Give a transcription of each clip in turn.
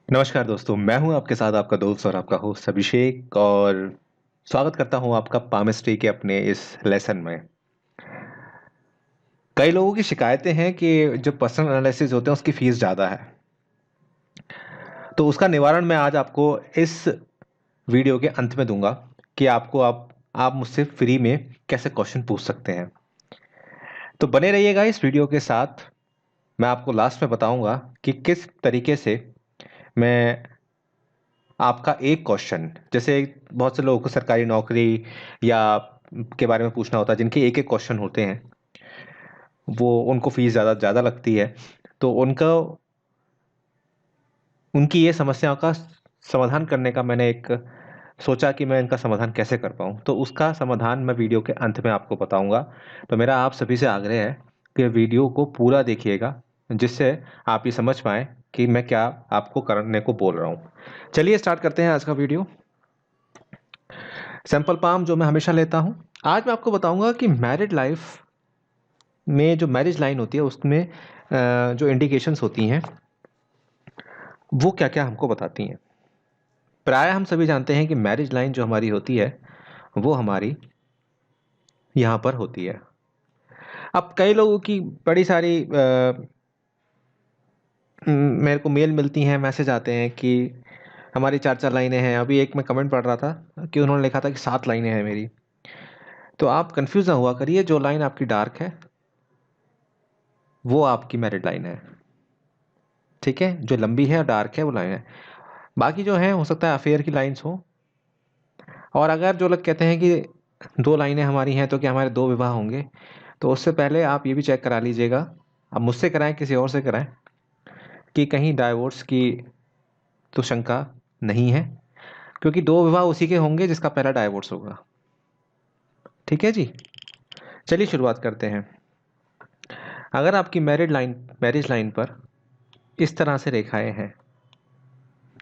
नमस्कार दोस्तों, मैं हूं आपके साथ आपका दोस्त और आपका होस्ट अभिषेक और स्वागत करता हूं आपका पामिस्ट्री के अपने इस लेसन में। कई लोगों की शिकायतें हैं कि जो पर्सनल एनालिसिस होते हैं उसकी फीस ज़्यादा है। तो उसका निवारण मैं आज आपको इस वीडियो के अंत में दूंगा कि आप मुझसे फ्री में कैसे क्वेश्चन पूछ सकते हैं। तो बने रहिएगा इस वीडियो के साथ। मैं आपको लास्ट में बताऊंगा कि किस तरीके से मैं आपका एक क्वेश्चन, जैसे बहुत से लोगों को सरकारी नौकरी या के बारे में पूछना होता है जिनके एक एक क्वेश्चन होते हैं, वो उनको फीस ज़्यादा ज़्यादा लगती है। तो उनकी ये समस्याओं का समाधान करने का मैंने एक सोचा कि मैं इनका समाधान कैसे कर पाऊँ, तो उसका समाधान मैं वीडियो के अंत में आपको बताऊंगा। तो मेरा आप सभी से आग्रह है कि वीडियो को पूरा देखिएगा, जिससे आप ये समझ पाएँ कि मैं क्या आपको करने को बोल रहा हूँ। चलिए स्टार्ट करते हैं आज का वीडियो। सैंपल पाम जो मैं हमेशा लेता हूँ। आज मैं आपको बताऊंगा कि मैरिड लाइफ में जो मैरिज लाइन होती है उसमें जो इंडिकेशंस होती हैं वो क्या क्या हमको बताती हैं। प्राय हम सभी जानते हैं कि मैरिज लाइन जो हमारी होती है वो हमारी यहाँ पर होती है। अब कई लोगों की बड़ी सारी मेरे को मेल मिलती हैं, मैसेज आते हैं कि हमारी 4-4 लाइनें हैं। अभी एक मैं कमेंट पढ़ रहा था कि उन्होंने लिखा था कि 7 लाइनें हैं मेरी। तो आप कंफ्यूज ना हुआ करिए, जो लाइन आपकी डार्क है वो आपकी मैरिड लाइन है। ठीक है, जो लंबी है और डार्क है वो लाइन है। बाकी जो है हो सकता है अफेयर की लाइंस हो। और अगर जो लोग कहते हैं कि 2 लाइनें हमारी हैं तो क्या हमारे 2 विवाह होंगे, तो उससे पहले आप ये भी चेक करा लीजिएगा, आप मुझसे कराएं किसी और से कराएं, कि कहीं डाइवोर्स की तो शंका नहीं है, क्योंकि 2 विवाह उसी के होंगे जिसका पहला डाइवोर्स होगा। ठीक है जी, चलिए शुरुआत करते हैं। अगर आपकी मैरिज लाइन पर इस तरह से रेखाएं हैं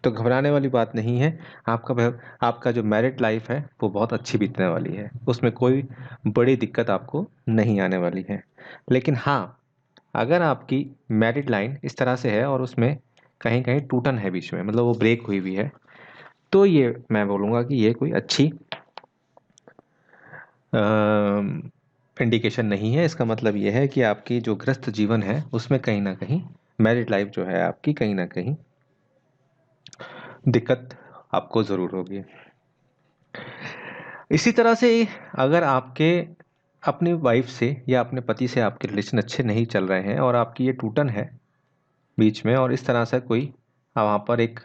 तो घबराने वाली बात नहीं है। आपका जो मैरिड लाइफ है वो बहुत अच्छी बीतने वाली है, उसमें कोई बड़ी दिक्कत आपको नहीं आने वाली है। लेकिन हाँ, अगर आपकी मैरिड लाइन इस तरह से है और उसमें कहीं कहीं टूटन है बीच में, मतलब वो ब्रेक हुई हुई है, तो ये मैं बोलूँगा कि ये कोई अच्छी इंडिकेशन नहीं है। इसका मतलब ये है कि आपकी जो गृहस्थ जीवन है उसमें कहीं ना कहीं मैरिड लाइफ जो है आपकी कहीं ना कहीं दिक्कत आपको ज़रूर होगी। इसी तरह से अगर आपके अपनी वाइफ से या अपने पति से आपके रिलेशन अच्छे नहीं चल रहे हैं और आपकी ये टूटन है बीच में, और इस तरह से कोई वहाँ पर एक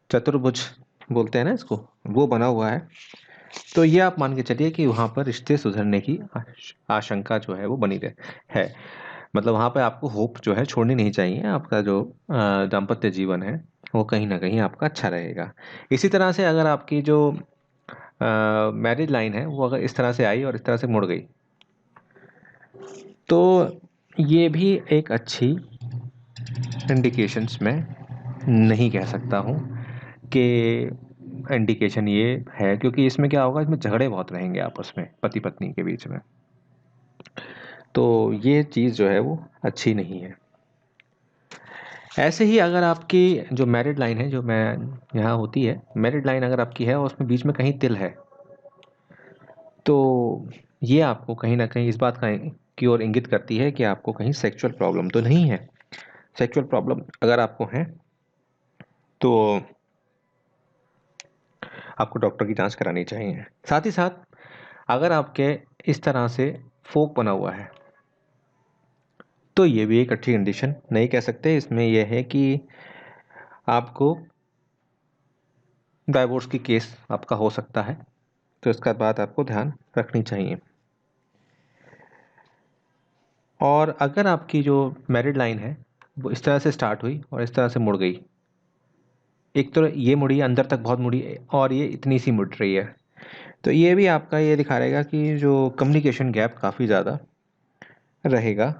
चतुर्भुज बोलते हैं ना इसको, वो बना हुआ है, तो ये आप मान के चलिए कि वहाँ पर रिश्ते सुधरने की आशंका जो है वो बनी रहे है। मतलब वहाँ पे आपको होप जो है छोड़नी नहीं चाहिए। आपका जो दाम्पत्य जीवन है वो कहीं ना कहीं आपका अच्छा रहेगा। इसी तरह से अगर आपकी जो मैरिज लाइन है वो अगर इस तरह से आई और इस तरह से मुड़ गई, तो ये भी एक अच्छी इंडिकेशंस में नहीं कह सकता हूँ कि इंडिकेशन ये है, क्योंकि इसमें क्या होगा, इसमें झगड़े बहुत रहेंगे आपस में पति पत्नी के बीच में। तो ये चीज़ जो है वो अच्छी नहीं है। ऐसे ही अगर आपकी जो मैरिड लाइन है, जो मैं यहाँ होती है मैरिड लाइन, अगर आपकी है और उसमें बीच में कहीं तिल है, तो ये आपको कहीं ना कहीं इस बात का की ओर इंगित करती है कि आपको कहीं सेक्सुअल प्रॉब्लम तो नहीं है। सेक्सुअल प्रॉब्लम अगर आपको है तो आपको डॉक्टर की जांच करानी चाहिए। साथ ही साथ अगर आपके इस तरह से फोक बना हुआ है तो ये भी एक अच्छी कंडीशन नहीं कह सकते। इसमें यह है कि आपको डाइवोर्स की केस आपका हो सकता है, तो इसका बात आपको ध्यान रखनी चाहिए। और अगर आपकी जो मैरिड लाइन है वो इस तरह से स्टार्ट हुई और इस तरह से मुड़ गई, एक तो ये मुड़ी अंदर तक बहुत मुड़ी और ये इतनी सी मुड़ रही है, तो ये भी आपका ये दिखा रहेगा कि जो कम्युनिकेशन गैप काफ़ी ज़्यादा रहेगा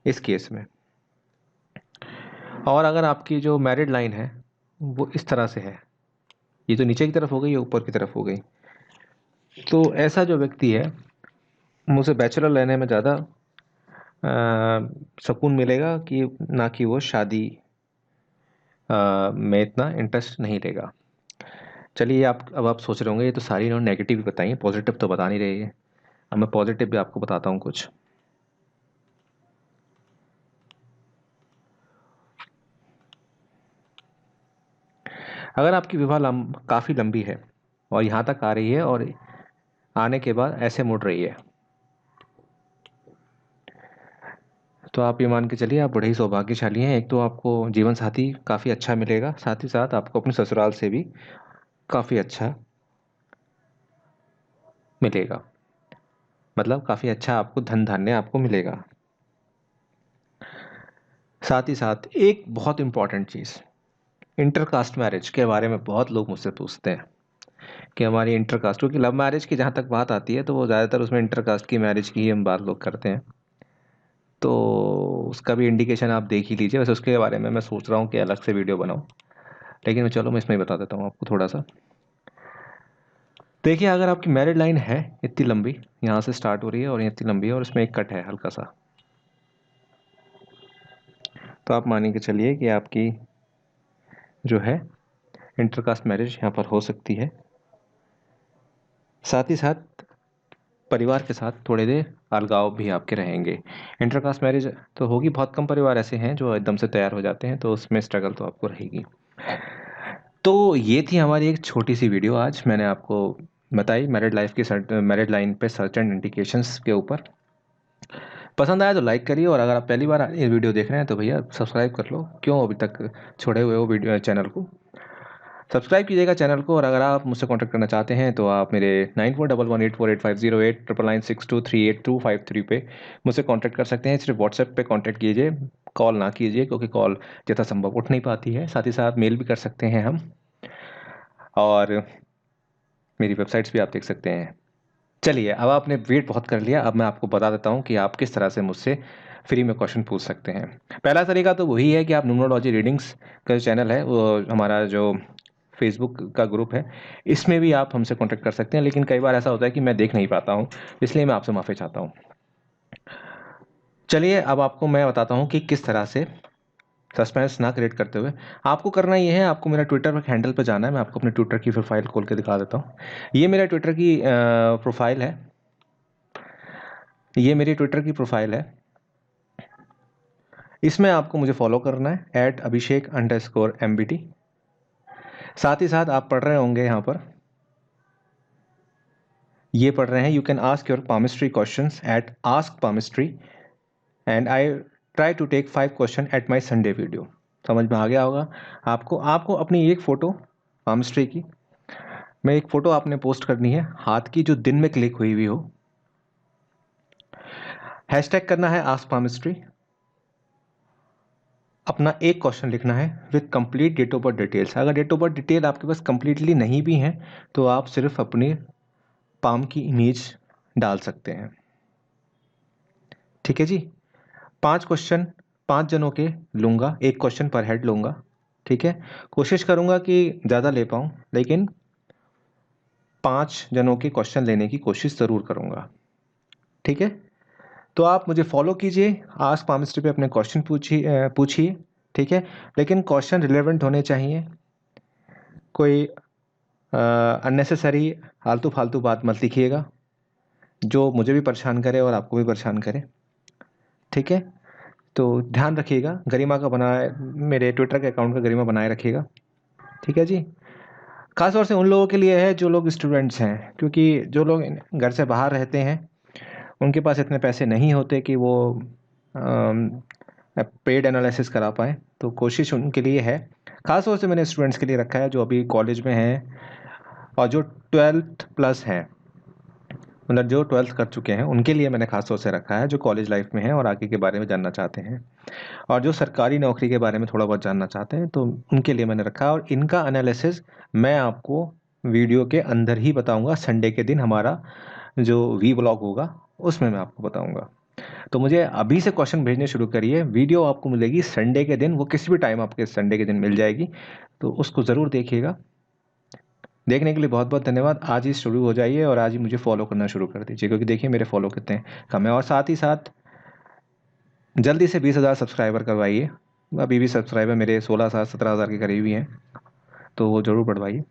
इस केस में। और अगर आपकी जो मैरिड लाइन है वो इस तरह से है, ये तो नीचे की तरफ हो गई, ये ऊपर की तरफ हो गई, तो ऐसा जो व्यक्ति है मुझे बैचलर लेने में ज़्यादा सुकून मिलेगा कि ना कि वो शादी में इतना इंटरेस्ट नहीं लेगा। चलिए अब आप सोच रहे होंगे ये तो सारी इन्होंने नेगेटिव ही बताई है, पॉजिटिव तो बता नहीं रही है। अब मैं पॉजिटिव भी आपको बताता हूँ कुछ। अगर आपकी विवाह काफ़ी लंबी है और यहाँ तक आ रही है और आने के बाद ऐसे मुड़ रही है, तो आप ये मान के चलिए आप बड़े ही सौभाग्यशाली हैं। एक तो आपको जीवन साथी काफ़ी अच्छा मिलेगा, साथ ही साथ आपको अपने ससुराल से भी काफ़ी अच्छा मिलेगा, मतलब काफ़ी अच्छा आपको धन धान्य आपको मिलेगा। साथ ही साथ एक बहुत इम्पॉर्टेंट चीज़, इंटरकास्ट मैरिज के बारे में बहुत लोग मुझसे पूछते हैं कि हमारी इंटरकास्ट, क्योंकि लव मैरिज की जहाँ तक बात आती है तो वो ज़्यादातर उसमें इंटरकास्ट की मैरिज की ही हम बात लोग करते हैं, तो उसका भी इंडिकेशन आप देख ही लीजिए। वैसे उसके बारे में मैं सोच रहा हूँ कि अलग से वीडियो बनाऊँ, लेकिन चलो मैं इसमें ही बता देता हूँ आपको थोड़ा सा। देखिए, अगर आपकी मैरिड लाइन है इतनी लंबी, यहाँ से स्टार्ट हो रही है और इतनी लंबी है और इसमें एक कट है हल्का सा, तो आप मान के चलिए कि आपकी जो है इंटरकास्ट मैरिज यहाँ पर हो सकती है। साथ ही साथ परिवार के साथ थोड़े देर अलगाव भी आपके रहेंगे। इंटरकास्ट मैरिज तो होगी, बहुत कम परिवार ऐसे हैं जो एकदम से तैयार हो जाते हैं, तो उसमें स्ट्रगल तो आपको रहेगी। तो ये थी हमारी एक छोटी सी वीडियो, आज मैंने आपको बताई मैरिड लाइन पे सर्टेन इंडिकेशंस के ऊपर। पसंद आया तो लाइक करिए, और अगर आप पहली बार ये वीडियो देख रहे हैं तो भैया सब्सक्राइब कर लो, क्यों अभी तक छोड़े हुए हो वीडियो चैनल को। सब्सक्राइब कीजिएगा चैनल को, और अगर आप मुझसे कांटेक्ट करना चाहते हैं तो आप मेरे 9411848508 999623825 पे मुझसे कांटेक्ट कर सकते हैं। सिर्फ व्हाट्सएप पे कांटेक्ट कीजिए, कॉल ना कीजिए, क्योंकि कॉल यथासंभव उठ नहीं पाती है। साथ ही साथ मेल भी कर सकते हैं हम, और मेरी वेबसाइट्स भी आप देख सकते हैं। चलिए, अब आपने वेट बहुत कर लिया, अब मैं आपको बता देता हूँ कि आप किस तरह से मुझसे फ्री में क्वेश्चन पूछ सकते हैं। पहला तरीका तो वही है कि आप न्यूमरोलॉजी रीडिंग्स का जो चैनल है, वो हमारा जो फेसबुक का ग्रुप है, इसमें भी आप हमसे कांटेक्ट कर सकते हैं, लेकिन कई बार ऐसा होता है कि मैं देख नहीं पाता हूँ, इसलिए मैं आपसे माफ़ी चाहता हूँ। चलिए, अब आपको मैं बताता हूँ कि किस तरह से सस्पेंस ना क्रिएट करते हुए आपको करना ये है। आपको मेरा ट्विटर हैंडल पर जाना है, मैं आपको अपने ट्विटर की प्रोफाइल खोल के दिखा देता हूँ। ये मेरा ट्विटर की प्रोफाइल है, ये मेरी ट्विटर की प्रोफाइल है। इसमें आपको मुझे फॉलो करना है @abhishek_mbd। साथ ही साथ आप पढ़ रहे होंगे यहाँ पर, ये पढ़ रहे हैं, you can ask your palmistry questions at ask palmistry and I try to take 5 question at my Sunday video. समझ में आ गया होगा आपको। आपको अपनी एक फ़ोटो पामिस्ट्री की में एक फ़ोटो आपने पोस्ट करनी है, हाथ की, जो दिन में क्लिक हुई हुई हो। हैशटैग करना है आस्क पामिस्ट्री। अपना एक क्वेश्चन लिखना है with complete date of birth details. अगर डेट ऑफ बर्थ डिटेल आपके पास कंप्लीटली नहीं भी हैं तो आप सिर्फ अपनी पाम की इमेज डाल सकते हैं। ठीक है जी। 5 क्वेश्चन 5 जनों के लूँगा, एक क्वेश्चन पर हेड लूँगा। ठीक है, कोशिश करूँगा कि ज़्यादा ले पाऊँ, लेकिन 5 जनों के क्वेश्चन लेने की कोशिश ज़रूर करूँगा। ठीक है, तो आप मुझे फॉलो कीजिए, आस्क पामिस्ट्री पे अपने क्वेश्चन पूछिए। ठीक है, लेकिन क्वेश्चन रिलेवेंट होने चाहिए, कोई अननेसेसरी आलतू फालतू बात मत लिखिएगा जो मुझे भी परेशान करे और आपको भी परेशान करे। ठीक है, तो ध्यान रखिएगा, गरिमा का बनाए, मेरे ट्विटर के अकाउंट का गरिमा बनाए रखिएगा। ठीक है जी। खास तौर से उन लोगों के लिए है जो लोग स्टूडेंट्स हैं, क्योंकि जो लोग घर से बाहर रहते हैं उनके पास इतने पैसे नहीं होते कि वो पेड एनालिसिस करा पाएँ, तो कोशिश उनके लिए है। खास तौर से मैंने स्टूडेंट्स के लिए रखा है जो अभी कॉलेज में हैं और जो 12th प्लस हैं, मतलब जो 12th कर चुके हैं, उनके लिए मैंने खास तौर से रखा है, जो कॉलेज लाइफ में हैं और आगे के बारे में जानना चाहते हैं, और जो सरकारी नौकरी के बारे में थोड़ा बहुत जानना चाहते हैं, तो उनके लिए मैंने रखा है। और इनका एनालिसिस मैं आपको वीडियो के अंदर ही बताऊंगा। संडे के दिन हमारा जो वी ब्लॉग होगा उसमें मैं आपको बताऊंगा। तो मुझे अभी से क्वेश्चन भेजने शुरू करिए। वीडियो आपको मिलेगी संडे के दिन, वो किसी भी टाइम आपके संडे के दिन मिल जाएगी, तो उसको ज़रूर देखिएगा। देखने के लिए बहुत बहुत धन्यवाद। आज ही शुरू हो जाइए और आज ही मुझे फॉलो करना शुरू कर दीजिए, क्योंकि देखिए मेरे फॉलो कितने कम है। और साथ ही साथ जल्दी से 20,000 सब्सक्राइबर करवाइए, अभी भी सब्सक्राइबर मेरे 16,000 17,000 के करीब ही हैं, तो वो ज़रूर बढ़वाइए।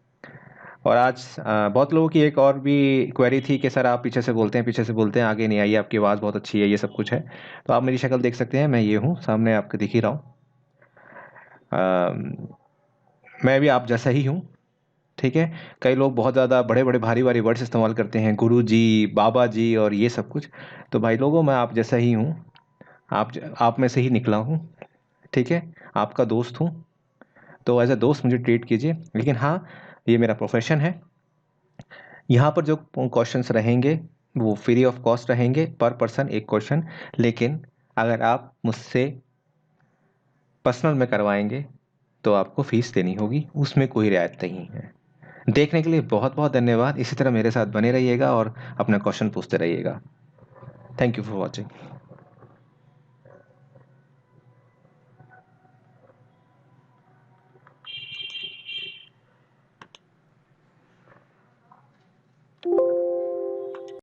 और आज बहुत लोगों की एक और भी क्वेरी थी कि सर आप पीछे से बोलते हैं, पीछे से बोलते हैं, आगे नहीं आइए, आपकी आवाज़ बहुत अच्छी है, ये सब कुछ है। तो आप मेरी शक्ल देख सकते हैं, मैं ये हूँ, सामने आपको दिख ही रहा हूँ। मैं भी आप जैसा ही हूँ, ठीक है। कई लोग बहुत ज़्यादा बड़े बड़े भारी भारी वर्ड्स इस्तेमाल करते हैं, गुरु जी, बाबा जी और ये सब कुछ। तो भाई लोगों, मैं आप जैसा ही हूँ, आप में से ही निकला हूँ, ठीक है। आपका दोस्त हूँ, तो एज अ दोस्त मुझे ट्रीट कीजिए। लेकिन हाँ, ये मेरा प्रोफेशन है। यहाँ पर जो क्वेश्चंस रहेंगे वो फ्री ऑफ कॉस्ट रहेंगे, पर पर्सन एक क्वेश्चन। लेकिन अगर आप मुझसे पर्सनल में करवाएंगे तो आपको फीस देनी होगी, उसमें कोई रियायत नहीं है। देखने के लिए बहुत बहुत धन्यवाद। इसी तरह मेरे साथ बने रहिएगा और अपना क्वेश्चन पूछते रहिएगा। Thank you for watching.